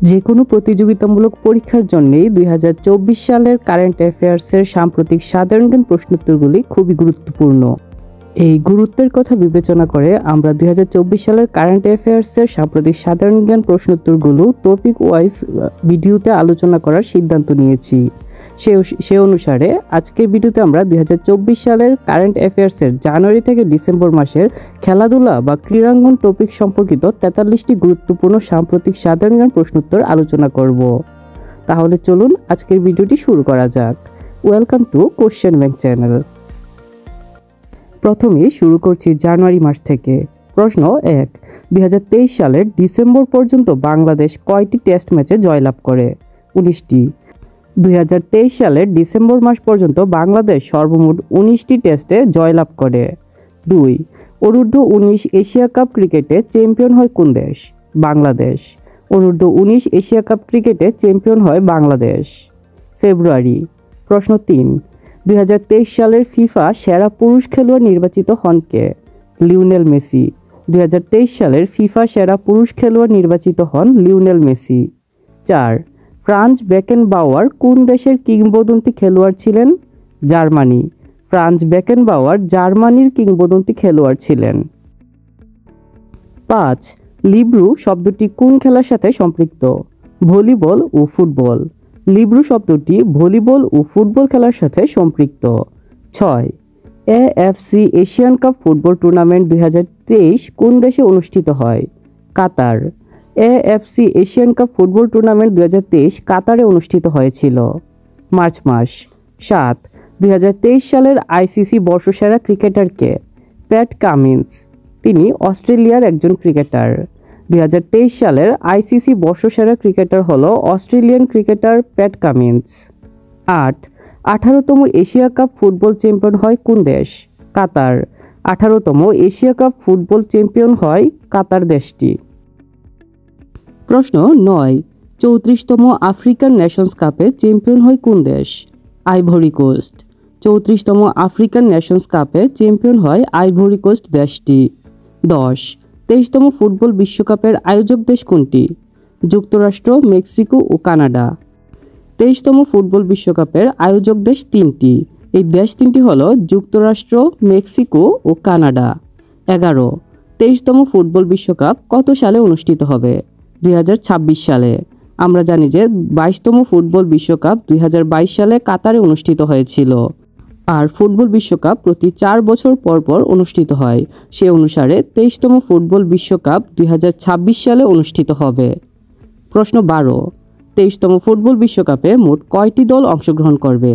যে কোনো প্রতিযোগিতামূলক পরীক্ষার জন্যই 2024 সালের কারেন্ট অ্যাফেয়ার্সের সাম্প্রতিক সাধারণ জ্ঞান প্রশ্নোত্তরগুলি খুবই গুরুত্বপূর্ণ। এই গুরুত্বের কথা বিবেচনা করে আমরা 2024 সালের কারেন্ট অ্যাফেয়ার্সের সাম্প্রতিক সাধারণ জ্ঞান প্রশ্নোত্তরগুলো টপিক ওয়াইজ ভিডিওতে আলোচনা করার সিদ্ধান্ত নিয়েছি। সে অনুসারে আজকের ভিডিওতে আমরা 2024 সালের কারেন্ট অ্যাফেয়ার্সের জানুয়ারি থেকে ডিসেম্বর মাসের খেলাধুলা বা ক্রীড়াঙ্গন টপিক সম্পর্কিত 43টি গুরুত্বপূর্ণ সাম্প্রতিক সাধারণ জ্ঞান প্রশ্নোত্তর আলোচনা করব। তাহলে চলুন আজকের ভিডিওটি শুরু করা যাক। Welcome to question bank channel. প্রথমে শুরু করছি জানুয়ারি মাস থেকে। প্রশ্ন 1, 2023 সালের ডিসেম্বর পর্যন্ত বাংলাদেশ কয়টি টেস্ট ম্যাচে জয়লাভ করে? 19টি। 2023 সালের ডিসেম্বর মাস পর্যন্ত বাংলাদেশ সর্বমোট 19টি টেস্টে জয়লাভ করে। 2, অনূর্ধ্ব-19 এশিয়া কাপ ক্রিকেটে চ্যাম্পিয়ন হয় কোন দেশ? বাংলাদেশ। অনূর্ধ্ব-19 এশিয়া কাপ ক্রিকেটে চ্যাম্পিয়ন হয় বাংলাদেশ। ফেব্রুয়ারি। প্রশ্ন 3, 2023 সালের ফিফা সেরা পুরুষ খেলোয়াড় নির্বাচিত হন কে? Lionel Messi. 2023 সালের ফিফা সেরা পুরুষ খেলোয়াড় নির্বাচিত হন লিওনেল মেসি। 4, ফ্রাঞ্জ বেকেনবাওয়ার কোন দেশের কিংবদন্তি খেলোয়াড় ছিলেন? জার্মানি। ফ্রাঞ্জ বেকেনবাওয়ার জার্মানির কিংবদন্তি খেলোয়াড় ছিলেন। 5, লিব্রু শব্দটি কোন খেলার সাথে সম্পৃক্ত? ভলিবল ও ফুটবল। লিব্রু শব্দটি ভলিবল ও ফুটবল খেলার সাথে সম্পৃক্ত। 6, AFC Asian cup football tournament 2023 কোন দেশে অনুষ্ঠিত হয়? Qatar. AFC Asian cup football tournament 2023 কাতারে অনুষ্ঠিত হয়েছিল। মার্চ মাস। 7, 2023 সালের আইসিসি বর্ষসেরা ক্রিকেটার কে? Pat Cummins. তিনি অস্ট্রেলিয়ার একজন ক্রিকেটার। 2023 সালের আইসিসি বর্ষসেরা ক্রিকেটার হলো অস্ট্রেলিয়ান ক্রিকেটার প্যাট কামিন্স। 8, 18তম এশিয়া কাপ ফুটবল চ্যাম্পিয়ন হয় কোন দেশ? কাতার। 18তম এশিয়া কাপ ফুটবল চ্যাম্পিয়ন হয় কাতার দেশটি। প্রশ্ন 9, 34তম আফ্রিকান নেশনস কাপে চ্যাম্পিয়ন হয় কোন দেশ? Ivory Coast. 34তম আফ্রিকান নেশনস কাপে চ্যাম্পিয়ন হয় আইভরি কোস্ট দেশটি। 10, 23তম ফুটবল বিশ্বকাপের আয়োজক দেশ কোনটি? যুক্তরাষ্ট্র, মেক্সিকো ও কানাডা। 23তম ফুটবল বিশ্বকাপের আয়োজক দেশ 3টি। এই দেশ 3টি হল যুক্তরাষ্ট্র, মেক্সিকো ও কানাডা। 11, 23তম ফুটবল বিশ্বকাপ কত সালে অনুষ্ঠিত হবে? 2026 সালে। আমরা জানি যে 22তম ফুটবল বিশ্বকাপ 2022 সালে কাতারে অনুষ্ঠিত হয়েছিল। আর ফুটবল বিশ্বকাপ প্রতি 4 বছর পর পর অনুষ্ঠিত হয়। সে অনুসারে 23তম ফুটবল বিশ্বকাপ 2026 সালে অনুষ্ঠিত হবে। প্রশ্ন 12, 23তম ফুটবল বিশ্বকাপে মোট কয়টি দল অংশগ্রহণ করবে?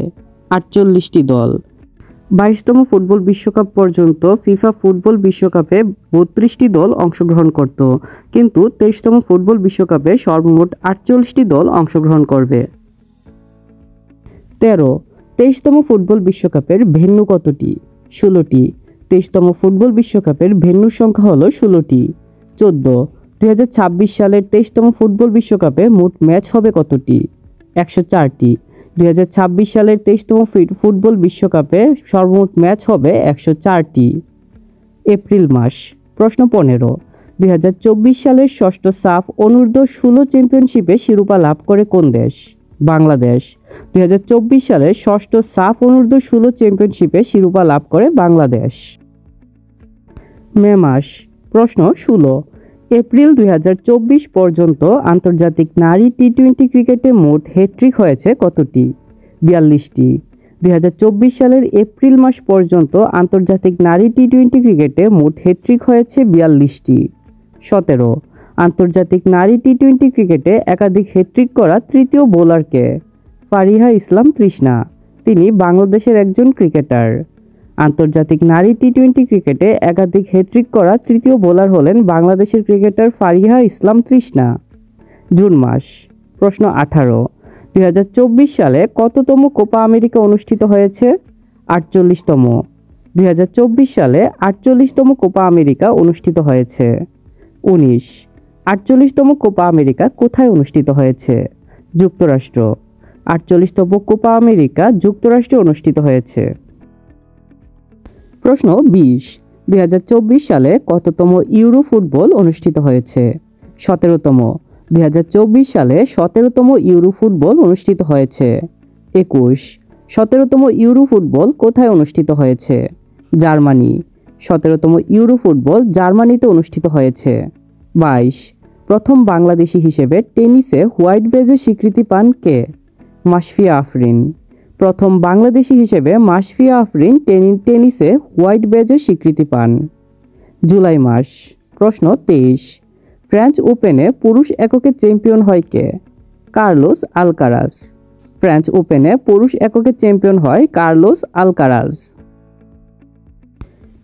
48টি দল। 22তম ফুটবল বিশ্বকাপ পর্যন্ত ফিফা ফুটবল বিশ্বকাপে 32টি দল অংশগ্রহণ করত, কিন্তু 23তম ফুটবল বিশ্বকাপে সর্বমোট 48টি দল অংশগ্রহণ করবে। 13, 23তম ফুটবল বিশ্বকাপের ভেন্যু কতটি? 16টি। 23তম ফুটবল বিশ্বকাপের ভেন্যুর সংখ্যা হলো 16টি। 14, 2026 সালের 23তম ফুটবল বিশ্বকাপে মোট ম্যাচ হবে কতটি? 104টি। 2026 সালের 23তম ফুটবল বিশ্বকাপে সর্বমোট ম্যাচ হবে 104টি। এপ্রিল মাস। প্রশ্ন 15, 2024 সালের ষষ্ঠ সাফ অনূর্ধ্ব-16 চ্যাম্পিয়নশিপে শিরোপা লাভ করে কোন দেশ? বাংলাদেশ। 2024 সালের ষষ্ঠ সাফ অনূর্ধ্ব-16 চ্যাম্পিয়নশিপে শিরোপা লাভ করে বাংলাদেশ। মে মাস। প্রশ্ন 16, এপ্রিল 2024 পর্যন্ত আন্তর্জাতিক নারী টি-20 ক্রিকেটে মোট হ্যাট্রিক হয়েছে কতটি? 42টি। 2024 সালের এপ্রিল মাস পর্যন্ত আন্তর্জাতিক নারী টি-20 ক্রিকেটে মোট হ্যাট্রিক হয়েছে 42টি। 17, আন্তর্জাতিক নারী টি-20 ক্রিকেটে একাধিক হ্যাট্রিক করা তৃতীয় বোলার কে? ফারিহা ইসলাম তৃষ্ণা। তিনি বাংলাদেশের একজন ক্রিকেটার। আন্তর্জাতিক নারী টি-20 ক্রিকেটে একাধিক হ্যাট্রিক করা তৃতীয় বোলার হলেন বাংলাদেশের ক্রিকেটার ফারিহা ইসলাম তৃষ্ণা। জুন মাস। প্রশ্ন 18, 2024 সালে কততম কোপা আমেরিকা অনুষ্ঠিত হয়েছে? 48তম। 2024 সালে 48তম কোপা আমেরিকা অনুষ্ঠিত হয়েছে। 19, 48তম কোপা আমেরিকা কোথায় অনুষ্ঠিত হয়েছে? যুক্তরাষ্ট্র। 48তম কোপা আমেরিকা যুক্তরাষ্ট্রে অনুষ্ঠিত হয়েছে। প্রশ্ন 20, 2024 সালে কততম ইউরো ফুটবল অনুষ্ঠিত হয়েছে? 17তম। 2024 সালে 17তম ইউরো ফুটবল অনুষ্ঠিত হয়েছে। 21 17তম ইউরো ফুটবল কোথায় অনুষ্ঠিত হয়েছে? জার্মানি। 17তম ইউরো ফুটবল জার্মানিতে অনুষ্ঠিত হয়েছে। 22 প্রথম বাংলাদেশি হিসেবে টেনিসে হোয়াইট বেজের স্বীকৃতি পান কে? মাশফিয়া আফরিন। প্রথম বাংলাদেশি হিসেবে মাশফিয়া আফরিন টেনিসে হোয়াইট বেজের স্বীকৃতি পান। জুলাই মাস। প্রশ্ন 23 ফ্রেঞ্চ ওপেনে পুরুষ এককে চ্যাম্পিয়ন হয় কে? Carlos Alcaraz. ফ্রেঞ্চ ওপেনে পুরুষ এককে চ্যাম্পিয়ন হয় কার্লোস আলকারাজ।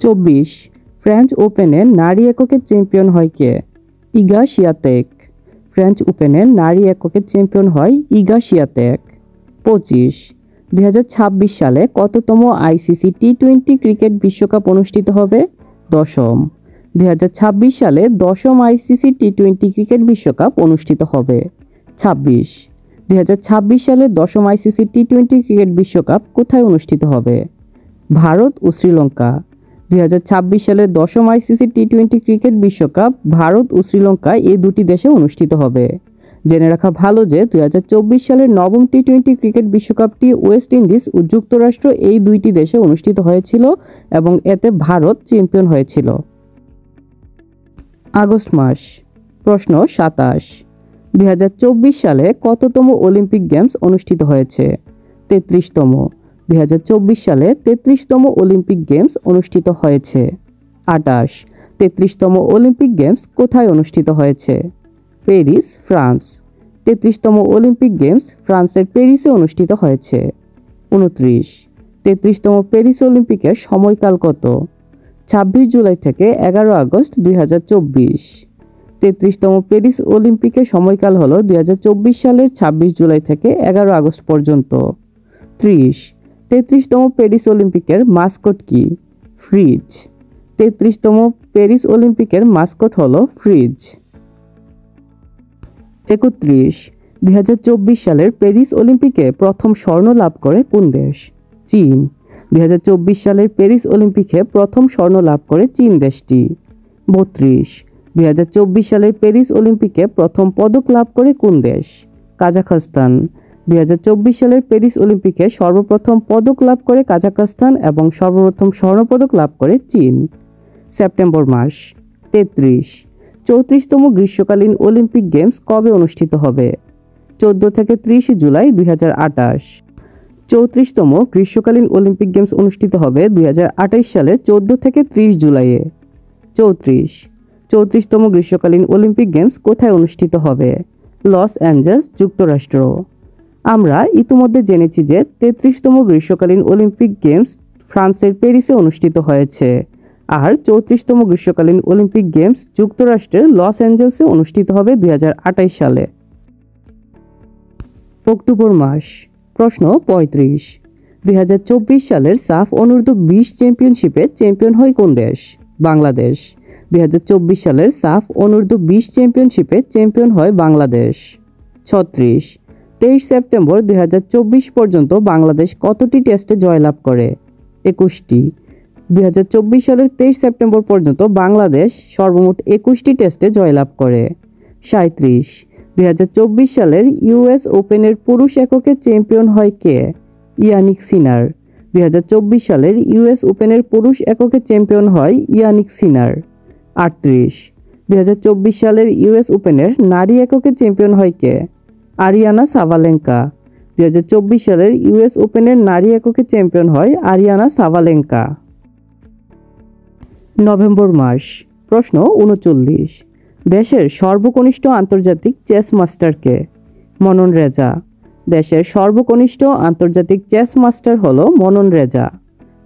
24 ফ্রেঞ্চ ওপেনে নারী এককে চ্যাম্পিয়ন হয় কে? ইগা শিয়াতেক। ফ্রেঞ্চ ওপেনে নারী এককে চ্যাম্পিয়ন হয় ইগা শিয়াতেক। 25 2026 সালে কততম আইসিসি টি-20 ক্রিকেট বিশ্বকাপ অনুষ্ঠিত হবে? দশম। 2026 সালে দশম আইসিসি টি-20 ক্রিকেট বিশ্বকাপ অনুষ্ঠিত হবে। 26 2026 সালে দশম আইসিসি টি-20 ক্রিকেট বিশ্বকাপ কোথায় অনুষ্ঠিত হবে? ভারত ও শ্রীলঙ্কা। 2026 সালে দশম আইসিসি টি-20 ক্রিকেট বিশ্বকাপ ভারত ও শ্রীলঙ্কা এই দুটি দেশে অনুষ্ঠিত হবে। জেনে রাখা ভালো যে 2024 সালের নবম টি-20 ক্রিকেট বিশ্বকাপটি ওয়েস্ট ইন্ডিজ ও যুক্তরাষ্ট্র এই দুইটি দেশে অনুষ্ঠিত হয়েছিল এবং এতে ভারত চ্যাম্পিয়ন হয়েছিল। আগস্ট মাস। প্রশ্ন 27 2024 সালে কততম অলিম্পিক গেমস অনুষ্ঠিত হয়েছে? 33তম। 2024 সালে 33তম অলিম্পিক গেমস অনুষ্ঠিত হয়েছে। 28 33তম অলিম্পিক গেমস কোথায় অনুষ্ঠিত হয়েছে? Paris, France. 33তম অলিম্পিক গেমস ফ্রান্সের প্যারিসে অনুষ্ঠিত হয়েছে। 29 33তম প্যারিস অলিম্পিকের সময়কাল কত? 26 জুলাই থেকে 11 আগস্ট 2024। 33তম প্যারিস অলিম্পিকের সময়কাল হল 2024 সালের 26 জুলাই থেকে 11 আগস্ট পর্যন্ত। 33তম প্যারিস অলিম্পিকের মাস্কট কি? ফ্রিজ। 33তম প্যারিস অলিম্পিকের মাস্কট হল ফ্রিজ। 31 2024 সালের প্যারিস অলিম্পিকে প্রথম স্বর্ণ লাভ করে কোন দেশ? চীন। 2024 সালের প্যারিস অলিম্পিকে প্রথম স্বর্ণ লাভ করে চীন দেশটি। 32 2024 সালের প্যারিস অলিম্পিকে প্রথম পদক লাভ করে কোন দেশ? কাজাখস্তান। 2024 সালের প্যারিস অলিম্পিকে সর্বপ্রথম পদক লাভ করে কাজাখস্তান এবং সর্বপ্রথম স্বর্ণপদক লাভ করে চীন। সেপ্টেম্বর মাস। 33 34তম গ্রীষ্মকালীন অলিম্পিক গেমস কবে অনুষ্ঠিত হবে? 14 থেকে 30 জুলাই 2028। 34তম গ্রীষ্মকালীন অলিম্পিক গেমস অনুষ্ঠিত হবে 2028 সালের 14 থেকে 30 জুলাইয়ে। 34তম গ্রীষ্মকালীন অলিম্পিক গেমস কোথায় অনুষ্ঠিত হবে? লস অ্যাঞ্জেলস, যুক্তরাষ্ট্র। আমরা ইতিমধ্যে জেনেছি যে 33তম গ্রীষ্মকালীন অলিম্পিক গেমস ফ্রান্সের প্যারিসে অনুষ্ঠিত হয়েছে, আর 34তম গ্রীষ্মকালীন অলিম্পিক গেমস যুক্তরাষ্ট্রের লস অ্যাঞ্জেলসে অনুষ্ঠিত হবে 2028 সালে। অক্টোবর মাস। প্রশ্ন 35 2024 সালের সাফ অনূর্ধ্ব 20 চ্যাম্পিয়নশিপে চ্যাম্পিয়ন হয় কোন দেশ? বাংলাদেশ। 2024 সালের সাফ অনূর্ধ্ব 20 চ্যাম্পিয়নশিপে চ্যাম্পিয়ন হয় বাংলাদেশ। 36 23 সেপ্টেম্বর 2024 পর্যন্ত বাংলাদেশ কতটি টেস্টে জয়লাভ করে? 21টি। 2024 সালের 23 সেপ্টেম্বর পর্যন্ত বাংলাদেশ সর্বমোট 21টি টেস্টে জয়লাভ করে। 37 2024 সালের ইউএস ওপেনের পুরুষ এককে চ্যাম্পিয়ন হয় কে? ইয়ানিক সিনার। 2024 সালের ইউএস ওপেনের পুরুষ এককে চ্যাম্পিয়ন হয় ইয়ানিক সিনার। 38 2024 সালের ইউএস ওপেনের নারী এককে চ্যাম্পিয়ন হয় কে? আরিয়ানা সাভালেঙ্কা। 2024 সালের ইউএস ওপেনের নারী এককে চ্যাম্পিয়ন হয় আরিয়ানা সাভালেঙ্কা। নভেম্বর মাস। প্রশ্ন 39 দেশের সর্বকনিষ্ঠ আন্তর্জাতিক চেস মাস্টার কে? মনন রেজা। দেশের সর্বকনিষ্ঠ আন্তর্জাতিক চেস মাস্টার হল মনন রেজা।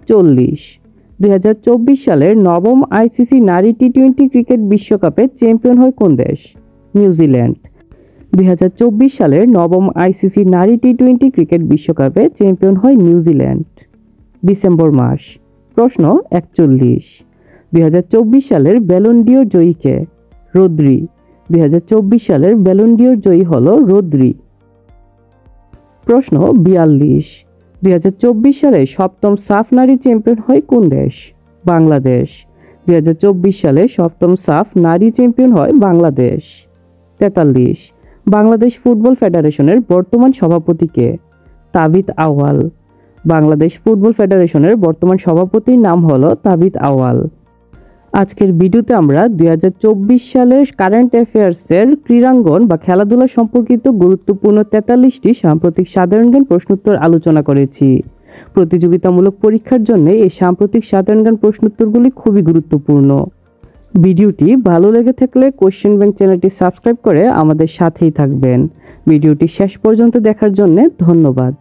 40 2024 সালের নবম আইসিসি নারী টি-20 ক্রিকেট বিশ্বকাপে চ্যাম্পিয়ন হয় কোন দেশ? নিউজিল্যান্ড। 2024 সালের নবম আইসিসি নারী টি-20 ক্রিকেট বিশ্বকাপে চ্যাম্পিয়ন হয় নিউজিল্যান্ড। ডিসেম্বর মাস। প্রশ্ন 41 2024 সালের ব্যালন ডি'র জয়ী কে? রদ্রি। 2024 সালের ব্যালন ডি'র জয়ী হল রদ্রি। প্রশ্ন 42 2024 সালে সপ্তম সাফ নারী চ্যাম্পিয়ন হয় কোন দেশ? বাংলাদেশ। 2024 সালে সপ্তম সাফ নারী চ্যাম্পিয়ন হয় বাংলাদেশ। 43। বাংলাদেশ ফুটবল ফেডারেশনের বর্তমান সভাপতি কে? তাবিথ আউয়াল। বাংলাদেশ ফুটবল ফেডারেশনের বর্তমান সভাপতির নাম হলো তাবিথ আউয়াল। আজকের ভিডিওতে আমরা 2024 সালের কারেন্ট অ্যাফেয়ার্সের ক্রীড়াঙ্গন বা খেলাধুলা সম্পর্কিত গুরুত্বপূর্ণ 43টি সাম্প্রতিক সাধারণ জ্ঞান প্রশ্নোত্তর আলোচনা করেছি। প্রতিযোগিতামূলক পরীক্ষার জন্য এই সাম্প্রতিক সাধারণ জ্ঞান প্রশ্নোত্তরগুলি খুবই গুরুত্বপূর্ণ। ভিডিওটি ভালো লেগে থাকলে কোশ্চেন ব্যাংক চ্যানেলটি সাবস্ক্রাইব করে আমাদের সাথেই থাকবেন। ভিডিওটি শেষ পর্যন্ত দেখার জন্য ধন্যবাদ।